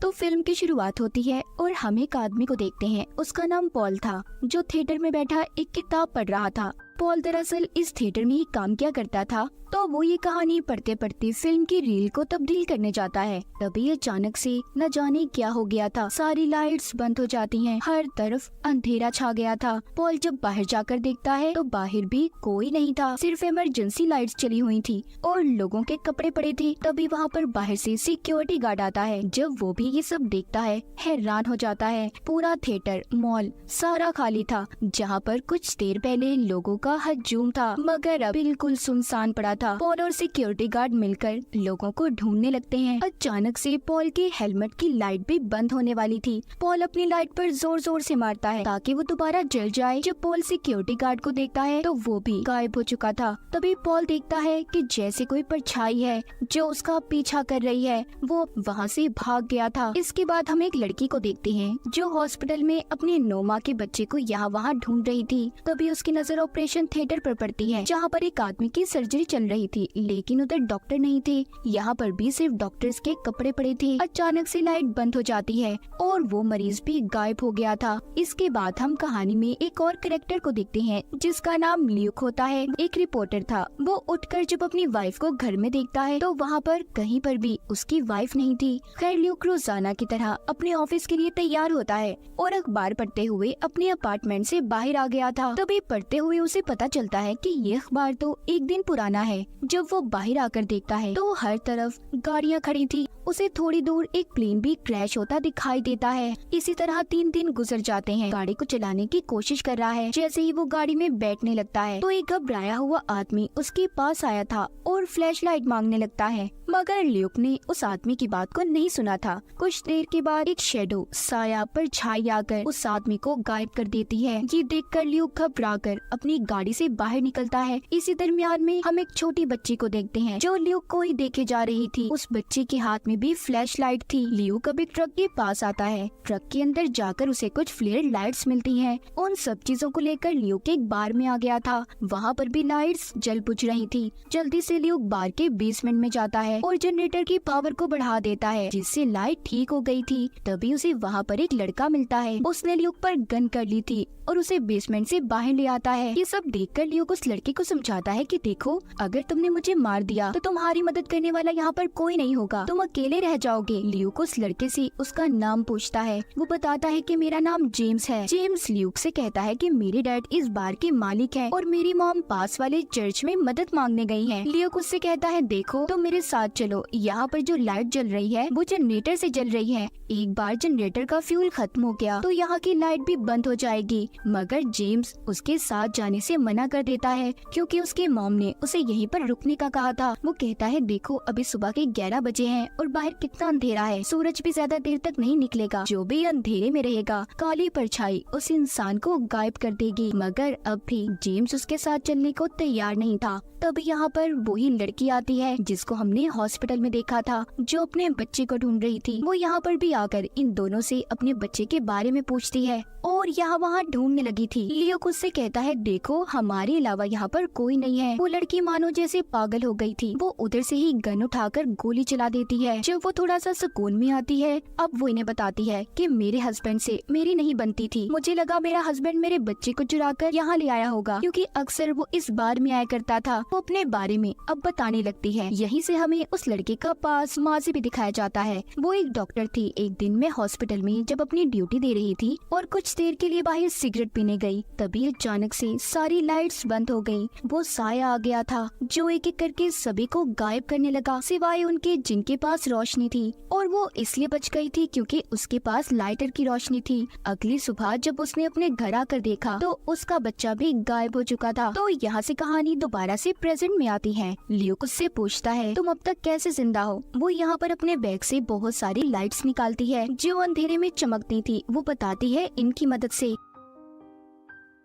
तो फिल्म की शुरुआत होती है और हम एक आदमी को देखते हैं। उसका नाम पॉल था, जो थिएटर में बैठा एक किताब पढ़ रहा था। पॉल दरअसल इस थिएटर में ही काम किया करता था, तो वो ये कहानी पढ़ते पढ़ते फिल्म की रील को तब्दील करने जाता है। तभी अचानक से न जाने क्या हो गया था, सारी लाइट्स बंद हो जाती हैं, हर तरफ अंधेरा छा गया था। पॉल जब बाहर जाकर देखता है तो बाहर भी कोई नहीं था, सिर्फ इमरजेंसी लाइट्स चली हुई थी और लोगों के कपड़े पड़े थे। तभी वहाँ पर बाहर से सिक्योरिटी गार्ड आता है। जब वो भी ये सब देखता है, हैरान हो जाता है। पूरा थिएटर, मॉल सारा खाली था। जहाँ पर कुछ देर पहले लोगों का हजूम था, मगर अब बिल्कुल सुनसान पड़ा था। पॉल और सिक्योरिटी गार्ड मिलकर लोगों को ढूंढने लगते हैं। अचानक से पॉल के हेलमेट की लाइट भी बंद होने वाली थी। पॉल अपनी लाइट पर जोर जोर से मारता है ताकि वो दोबारा जल जाए। जब पॉल सिक्योरिटी गार्ड को देखता है तो वो भी गायब हो चुका था। तभी पॉल देखता है कि जैसे कोई परछाई है जो उसका पीछा कर रही है, वो वहाँ से भाग गया था। इसके बाद हम एक लड़की को देखते हैं जो हॉस्पिटल में अपने 9 माह के बच्चे को यहाँ वहाँ ढूंढ रही थी। तभी उसकी नजर ऑपरेशन थिएटर पर पड़ती है, जहाँ पर एक आदमी की सर्जरी चल रही थी, लेकिन उधर डॉक्टर नहीं थे। यहाँ पर भी सिर्फ डॉक्टर्स के कपड़े पड़े थे। अचानक से लाइट बंद हो जाती है और वो मरीज भी गायब हो गया था। इसके बाद हम कहानी में एक और कैरेक्टर को देखते हैं जिसका नाम ल्यूक होता है। एक रिपोर्टर था। वो उठकर जब अपनी वाइफ को घर में देखता है तो वहाँ पर कहीं पर भी उसकी वाइफ नहीं थी। खैर ल्यूक रोजाना की तरह अपने ऑफिस के लिए तैयार होता है और अखबार पढ़ते हुए अपने अपार्टमेंट से बाहर आ गया था। तभी पढ़ते हुए उसे पता चलता है कि ये अखबार तो एक दिन पुराना है। जब वो बाहर आकर देखता है तो हर तरफ गाड़ियाँ खड़ी थी। उसे थोड़ी दूर एक प्लेन भी क्रैश होता दिखाई देता है। इसी तरह 3 दिन गुजर जाते हैं। गाड़ी को चलाने की कोशिश कर रहा है। जैसे ही वो गाड़ी में बैठने लगता है तो एक घबराया हुआ आदमी उसके पास आया था और फ्लैशलाइट मांगने लगता है, मगर ल्यूक ने उस आदमी की बात को नहीं सुना था। कुछ देर के बाद एक शेडो, साया परछाई आकर उस आदमी को गायब कर देती है। ये देखकर ल्यूक घबराकर अपनी गाड़ी से बाहर निकलता है। इसी दरमियान में हम एक छोटी बच्ची को देखते हैं जो ल्यूक को ही देखे जा रही थी। उस बच्ची के हाथ में भी फ्लैशलाइट थी। ल्यूक अभी ट्रक के पास आता है। ट्रक के अंदर जाकर उसे कुछ फ्लेयर लाइट्स मिलती हैं। उन सब चीजों को लेकर ल्यूक एक बार में आ गया था। वहाँ पर भी लाइट्स जल बुझ रही थी। जल्दी से ल्यूक बार के बेसमेंट में जाता है और जनरेटर की पावर को बढ़ा देता है, जिससे लाइट ठीक हो गई थी। तभी उसे वहाँ पर एक लड़का मिलता है। उसने ल्यूक पर गन कर ली थी और उसे बेसमेंट से बाहर ले आता है। ये सब देखकर ल्यूक उस लड़के को समझाता है कि देखो, अगर तुमने मुझे मार दिया तो तुम्हारी मदद करने वाला यहाँ पर कोई नहीं होगा, तुम अकेले रह जाओगे। ल्यूक उस लड़के से उसका नाम पूछता है। वो बताता है कि मेरा नाम जेम्स है। जेम्स ल्यूक से कहता है कि मेरे डैड इस बार के मालिक हैं और मेरी मॉम पास वाले चर्च में मदद मांगने गई है। ल्यूक उससे कहता है, देखो तुम मेरे साथ चलो, यहाँ पर जो लाइट जल रही है वो जनरेटर से जल रही है। एक बार जनरेटर का फ्यूल खत्म हो गया तो यहाँ की लाइट भी बंद हो जाएगी। मगर जेम्स उसके साथ जाने से मना कर देता है क्योंकि उसके मॉम ने उसे यहीं पर रुकने का कहा था। वो कहता है, देखो अभी सुबह के 11 बजे हैं और बाहर कितना अंधेरा है, सूरज भी ज्यादा देर तक नहीं निकलेगा। जो भी अंधेरे में रहेगा, काली परछाई उस इंसान को गायब कर देगी। मगर अब भी जेम्स उसके साथ चलने को तैयार नहीं था। तब यहाँ पर वही लड़की आती है जिसको हमने हॉस्पिटल में देखा था, जो अपने बच्चे को ढूंढ रही थी। वो यहाँ पर भी आकर इन दोनों से अपने बच्चे के बारे में पूछती है और यहाँ वहाँ ढूंढने लगी थी। ल्यूक उससे कहता है, देखो हमारे अलावा यहाँ पर कोई नहीं है। वो लड़की मानो जैसे पागल हो गई थी। वो उधर से ही गन उठाकर गोली चला देती है। जब वो थोड़ा सा सुकून में आती है, अब वो इन्हें बताती है कि मेरे हस्बैंड से मेरी नहीं बनती थी। मुझे लगा मेरा हस्बैंड मेरे बच्चे को चुराकर यहाँ ले आया होगा, क्योंकि अक्सर वो इस बार में आया करता था। वो अपने बारे में अब बताने लगती है। यहीं से हमें उस लड़के का पास माजी भी दिखाया जाता है। वो एक डॉक्टर थी। एक दिन में हॉस्पिटल में जब अपनी ड्यूटी दे रही थी और कुछ देर के लिए बाहर सिगरेट पीने गई, तभी अचानक से सारी लाइट्स बंद हो गई। वो साया आ गया था जो एक एक करके सभी को गायब करने लगा, सिवाय उनके जिनके पास रोशनी थी। और वो इसलिए बच गई थी क्योंकि उसके पास लाइटर की रोशनी थी। अगली सुबह जब उसने अपने घर आकर देखा तो उसका बच्चा भी गायब हो चुका था। तो यहाँ से कहानी दोबारा से प्रेजेंट में आती है। ल्यूक उससे पूछता है, तुम अब तक कैसे जिंदा हो? वो यहाँ पर अपने बैग से बहुत सारी लाइट्स निकालती है जो अंधेरे में चमकती थी। वो बताती है, इनकी मदद से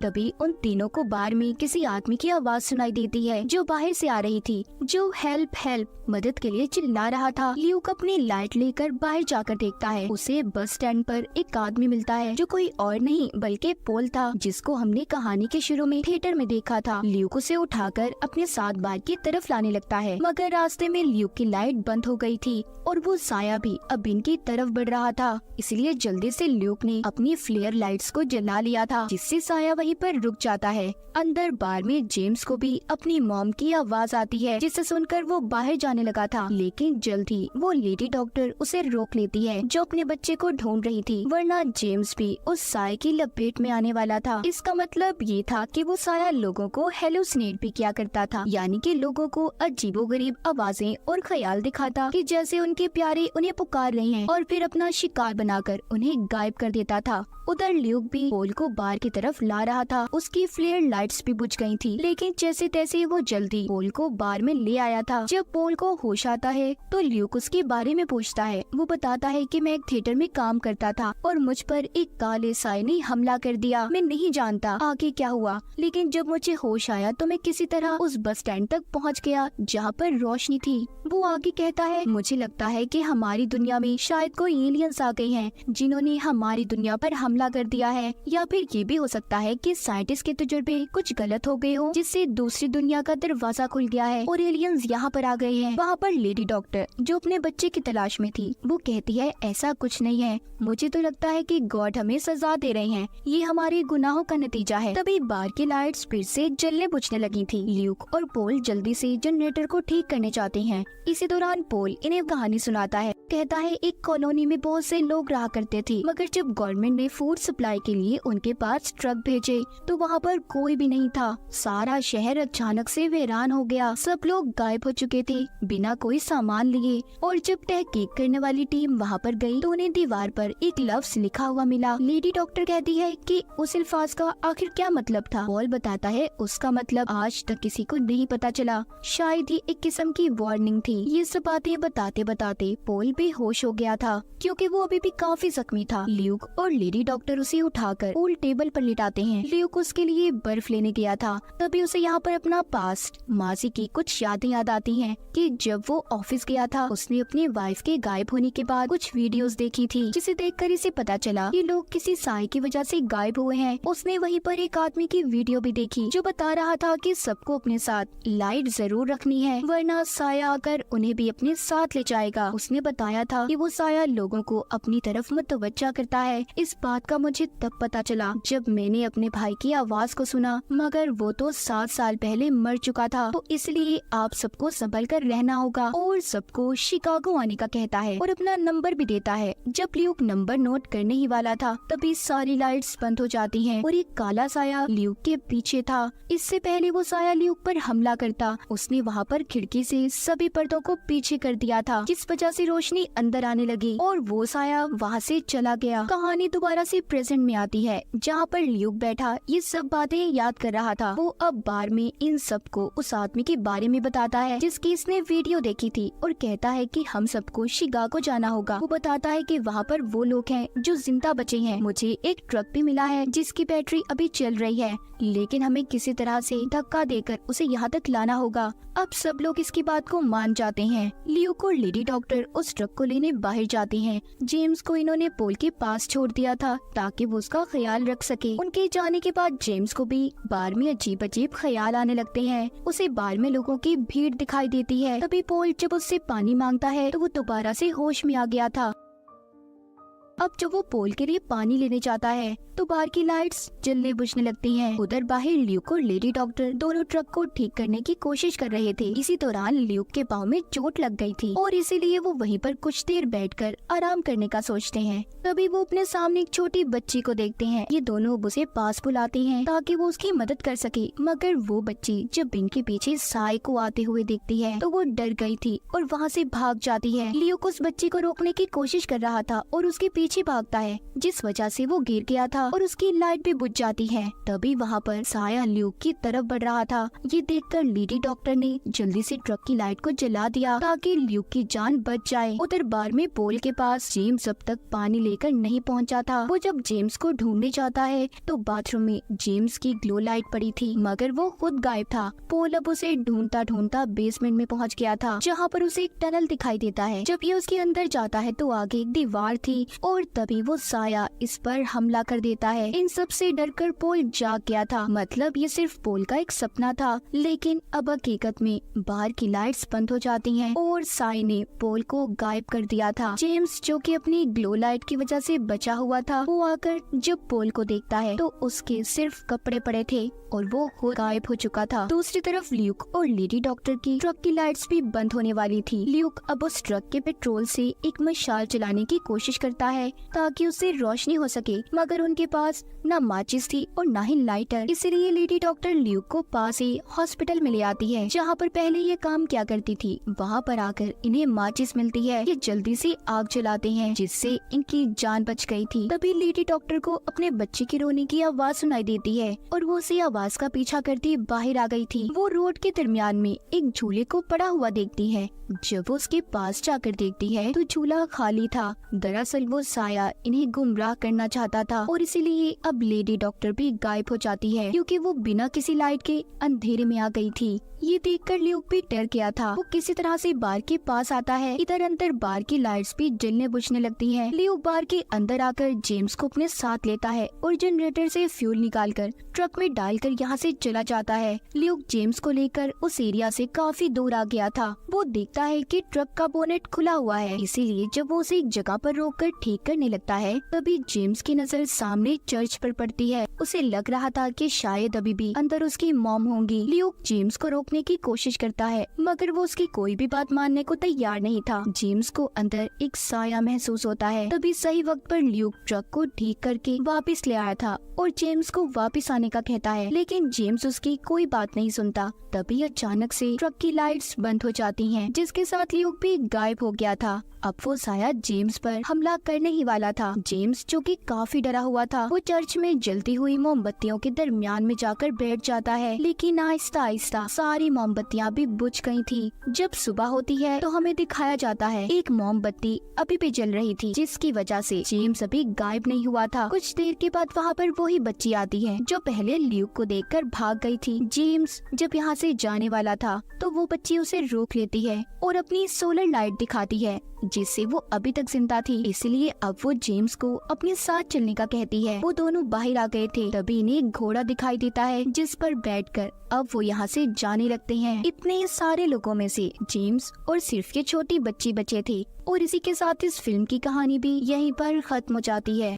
तभी उन तीनों को बार में किसी आदमी की आवाज सुनाई देती है जो बाहर से आ रही थी, जो हेल्प हेल्प मदद के लिए चिल्ला रहा था। ल्यूक अपनी लाइट लेकर बाहर जाकर देखता है। उसे बस स्टैंड पर एक आदमी मिलता है जो कोई और नहीं बल्कि पोल था, जिसको हमने कहानी के शुरू में थिएटर में देखा था। ल्यूक उसे उठाकर अपने साथ बार की तरफ लाने लगता है, मगर रास्ते में ल्यूक की लाइट बंद हो गई थी और वो साया भी अब इनकी तरफ बढ़ रहा था। इसलिए जल्दी से ल्यूक ने अपनी फ्लेयर लाइट्स को जला लिया था, जिससे साया वहीं पर रुक जाता है। अंदर बार में जेम्स को भी अपनी मॉम की आवाज आती है, जिसे सुनकर वो बाहर जाने लगा था, लेकिन जल्द ही वो लेडी डॉक्टर उसे रोक लेती है जो अपने बच्चे को ढूंढ रही थी, वरना जेम्स भी उस साय की लपेट में आने वाला था। इसका मतलब ये था कि वो साया लोगों को हेलुसिनेट भी किया करता था, यानी कि लोगों को अजीबोगरीब आवाजें और ख्याल दिखाता कि जैसे उनके प्यारे उन्हें पुकार रहे हैं, और फिर अपना शिकार बनाकर उन्हें गायब कर देता था। उधर ल्यूक भी पोल को बार की तरफ ला रहा था। उसकी फ्लेयर लाइट्स भी बुझ गई थी, लेकिन जैसे तैसे वो जल्दी पोल को बार में ले आया था। जब पोल को होश आता है तो ल्यूक उसके बारे में पूछता है। वो बताता है कि मैं एक थिएटर में काम करता था और मुझ पर एक काले साय ने हमला कर दिया। मैं नहीं जानता आगे क्या हुआ, लेकिन जब मुझे होश आया तो मैं किसी तरह उस बस स्टैंड तक पहुंच गया जहां पर रोशनी थी। वो आगे कहता है, मुझे लगता है कि हमारी दुनिया में शायद कोई एलियंस आ गए हैं जिन्होंने हमारी दुनिया पर हमला कर दिया है, या फिर ये भी हो सकता है कि साइंटिस्ट के तजुर्बे कुछ गलत हो गए हो, जिससे दूसरी दुनिया का दरवाजा खुल गया है और एलियंस यहाँ पर आ गए हैं। वहाँ पर लेडी डॉक्टर जो अपने बच्चे की तलाश में थी, वो कहती है ऐसा कुछ नहीं है, मुझे तो लगता है कि गॉड हमें सजा दे रहे हैं, ये हमारे गुनाहों का नतीजा है। तभी बार की लाइट्स फिर से जलने बुझने लगी थी। ल्यूक और पोल जल्दी से जनरेटर को ठीक करने चाहते हैं। इसी दौरान पोल इन्हें कहानी सुनाता है। कहता है एक कॉलोनी में बहुत से लोग रहा करते थे, मगर जब गवर्नमेंट ने फूड सप्लाई के लिए उनके पास ट्रक भेजे तो वहाँ पर कोई भी नहीं था। सारा शहर अचानक से वीरान हो गया, सब लोग गायब हो चुके थे बिना कोई सामान लिए। और जब तहकीक करने वाली टीम वहाँ पर गई तो उन्हें दीवार पर एक लफ्ज लिखा हुआ मिला। लेडी डॉक्टर कहती है कि उस अल्फाज का आखिर क्या मतलब था। पॉल बताता है उसका मतलब आज तक किसी को नहीं पता चला, शायद ही एक किस्म की वार्निंग थी। ये सब बातें बताते बताते पोल बेहोश हो गया था, क्योंकि वो अभी भी काफी जख्मी था। ल्यूक और लेडी डॉक्टर उसे उठाकर पूल टेबल पर लिटाते हैं। ल्यूक उसके लिए बर्फ लेने गया था, तभी उसे यहाँ पर अपना पास्ट माजी की कुछ यादें याद आती हैं कि जब वो ऑफिस गया था उसने अपनी वाइफ के गायब होने के बाद कुछ वीडियोस देखी थी, जिसे देखकर इसे पता चला कि लोग किसी साय की वजह से गायब हुए हैं। उसने वहीं पर एक आदमी की वीडियो भी देखी जो बता रहा था कि सबको अपने साथ लाइट जरूर रखनी है, वरना साया आकर उन्हें भी अपने साथ ले जाएगा। उसने बताया था कि वो साया लोगों को अपनी तरफ मुतवज्जा करता है। इस बात का मुझे तब पता चला जब मैंने अपने भाई की आवाज को सुना, मगर वो तो 7 साल पहले मर चुका था, तो इसलिए आप सबको संभल कर रहना होगा और सबको शिकागो आने का कहता है और अपना नंबर भी देता है। जब ल्यूक नंबर नोट करने ही वाला था तभी सारी लाइट्स बंद हो जाती हैं और एक काला साया ल्यूक के पीछे था। इससे पहले वो साया ल्यूक पर हमला करता, उसने वहाँ पर खिड़की से सभी पर्दों को पीछे कर दिया था, जिस वजह से रोशनी अंदर आने लगी और वो साया वहाँ से चला गया। कहानी दोबारा से प्रेजेंट में आती है, जहाँ पर ल्यूक बैठा ये सब बातें याद कर रहा था। वो अब बार में इन सब को उस आदमी के बारे में बताता है जिसकी इसने वीडियो देखी थी और कहता है कि हम सबको शिकागो जाना होगा। वो बताता है कि वहाँ पर वो लोग हैं जो जिंदा बचे हैं। मुझे एक ट्रक भी मिला है जिसकी बैटरी अभी चल रही है, लेकिन हमें किसी तरह से धक्का देकर उसे यहाँ तक लाना होगा। अब सब लोग इसकी बात को मान जाते हैं। ल्यूक और लेडी डॉक्टर उस ट्रक को लेने बाहर जाते हैं। जेम्स को इन्होंने पोल के पास छोड़ दिया था ताकि वो उसका ख्याल रख सके। उनके जाने के बाद जेम्स को भी बार में अजीब अजीब ख्याल आने लगते हैं। उसे बार में लोगों की भीड़ दिखाई देती है। तभी पोल जब उससे पानी मांगता है तो वो दोबारा से होश में आ गया था। अब जब वो पोल के लिए पानी लेने जाता है तो बाहर की लाइट्स जलने बुझने लगती हैं। उधर बाहर ल्यूक और लेडी डॉक्टर दोनों ट्रक को ठीक करने की कोशिश कर रहे थे। इसी दौरान ल्यूक के पाँव में चोट लग गई थी और इसीलिए वो वहीं पर कुछ देर बैठकर आराम करने का सोचते हैं। तभी वो अपने सामने एक छोटी बच्ची को देखते हैं। ये दोनों उसे पास बुलाते हैं ताकि वो उसकी मदद कर सके, मगर वो बच्ची जब इनके पीछे साय को आते हुए देखती है तो वो डर गई थी और वहाँ से भाग जाती है। ल्यूक उस बच्ची को रोकने की कोशिश कर रहा था और उसके पीछे भागता है, जिस वजह से वो गिर गया था। और उसकी लाइट भी बुझ जाती है। तभी वहाँ पर साया ल्यूक की तरफ बढ़ रहा था। ये देखकर लेडी डॉक्टर ने जल्दी से ट्रक की लाइट को जला दिया ताकि ल्यूक की जान बच जाए। उधर बार में पोल के पास जेम्स अब तक पानी लेकर नहीं पहुँचा था। वो जब जेम्स को ढूंढने जाता है तो बाथरूम में जेम्स की ग्लो लाइट पड़ी थी, मगर वो खुद गायब था। पोल अब उसे ढूंढता ढूंढता बेसमेंट में पहुंच गया था, जहां पर उसे एक टनल दिखाई देता है। जब ये उसके अंदर जाता है तो आगे एक दीवार थी और तभी वो साया इस पर हमला कर देता है। इन सब से डरकर पोल जाग गया था। मतलब ये सिर्फ पोल का एक सपना था, लेकिन अब हकीकत में बाहर की लाइट्स बंद हो जाती हैं और साय ने पोल को गायब कर दिया था। जेम्स जो कि अपनी ग्लो लाइट की वजह से बचा हुआ था, वो आकर जब पोल को देखता है तो उसके सिर्फ कपड़े पड़े थे और वो खुद गायब हो चुका था। दूसरी तरफ ल्यूक और लेडी डॉक्टर की ट्रक की लाइट्स भी बंद होने वाली थी। ल्यूक अब उस ट्रक के पेट्रोल से एक मशाल जलाने की कोशिश करता है ताकि उससे रोशनी हो सके, मगर उनके पास न माचिस थी और न ही लाइटर। इसलिए लेडी डॉक्टर ल्यूक को पास ही हॉस्पिटल में ले आती है, जहाँ पर पहले ये काम किया करती थी। वहाँ पर आकर इन्हें माचिस मिलती है। ये जल्दी से आग जलाते हैं, जिससे इनकी जान बच गई थी। तभी लेडी डॉक्टर को अपने बच्चे की रोने की आवाज सुनाई देती है और वो उसी आवाज का पीछा करती बाहर आ गई थी। वो रोड के दरमियान में एक झूले को पड़ा हुआ देखती है। जब वो उसके पास जाकर देखती है तो झूला खाली था। दरअसल वो साया इन्हें गुमराह करना चाहता था और इसीलिए अब लेडी डॉक्टर भी गायब हो जाती है, क्योंकि वो बिना किसी लाइट के अंधेरे में आ गई थी। ये देखकर ल्यूक भी डर गया था। वो किसी तरह से बार के पास आता है। इधर अंदर बार की लाइट्स भी जलने बुझने लगती हैं। ल्यूक बार के अंदर आकर जेम्स को अपने साथ लेता है और जनरेटर से फ्यूल निकालकर ट्रक में डालकर यहाँ से चला जाता है। ल्यूक जेम्स को लेकर उस एरिया से काफी दूर आ गया था। वो देखता है कि ट्रक का बोनेट खुला हुआ है, इसीलिए जब वो उसे एक जगह पर रोककर ठीक करने लगता है तभी जेम्स की नजर सामने चर्च पर पड़ती है। उसे लग रहा था कि शायद अभी भी अंदर उसकी मॉम होंगी। ल्यूक जेम्स को रोकने की कोशिश करता है, मगर वो उसकी कोई भी बात मानने को तैयार नहीं था। जेम्स को अंदर एक साया महसूस होता है। तभी सही वक्त पर ल्यूक ट्रक को ठीक करके वापस ले आया था और जेम्स को वापस आने का कहता है, लेकिन जेम्स उसकी कोई बात नहीं सुनता। तभी अचानक से ट्रक की लाइट्स बंद हो जाती हैं, जिसके साथ ल्यूक भी गायब हो गया था। अब वो साया जेम्स पर हमला करने ही वाला था। जेम्स जो कि काफी डरा हुआ था, वो चर्च में जलती हुई मोमबत्तियों के दरमियान में जाकर बैठ जाता है, लेकिन आहिस्ता आहिस्ता सारी मोमबत्तियां भी बुझ गई थी। जब सुबह होती है तो हमें दिखाया जाता है एक मोमबत्ती अभी भी जल रही थी, जिसकी वजह से जेम्स अभी गायब नहीं हुआ था। कुछ देर के बाद वहाँ पर वही बच्ची आती है जो पहले ल्यूक को देखकर भाग गई थी। जेम्स जब यहाँ से जाने वाला था तो वो बच्ची उसे रोक लेती है और अपनी सोलर लाइट दिखाती है, जिससे वो अभी तक जिंदा थी। इसलिए अब वो जेम्स को अपने साथ चलने का कहती है। वो दोनों बाहर आ गए थे। तभी इन्हें एक घोड़ा दिखाई देता है, जिस पर बैठकर अब वो यहाँ से जाने लगते हैं। इतने सारे लोगों में से जेम्स और सिर्फ ये छोटी बच्ची बचे थे। और इसी के साथ इस फिल्म की कहानी भी यहीं पर खत्म हो जाती है।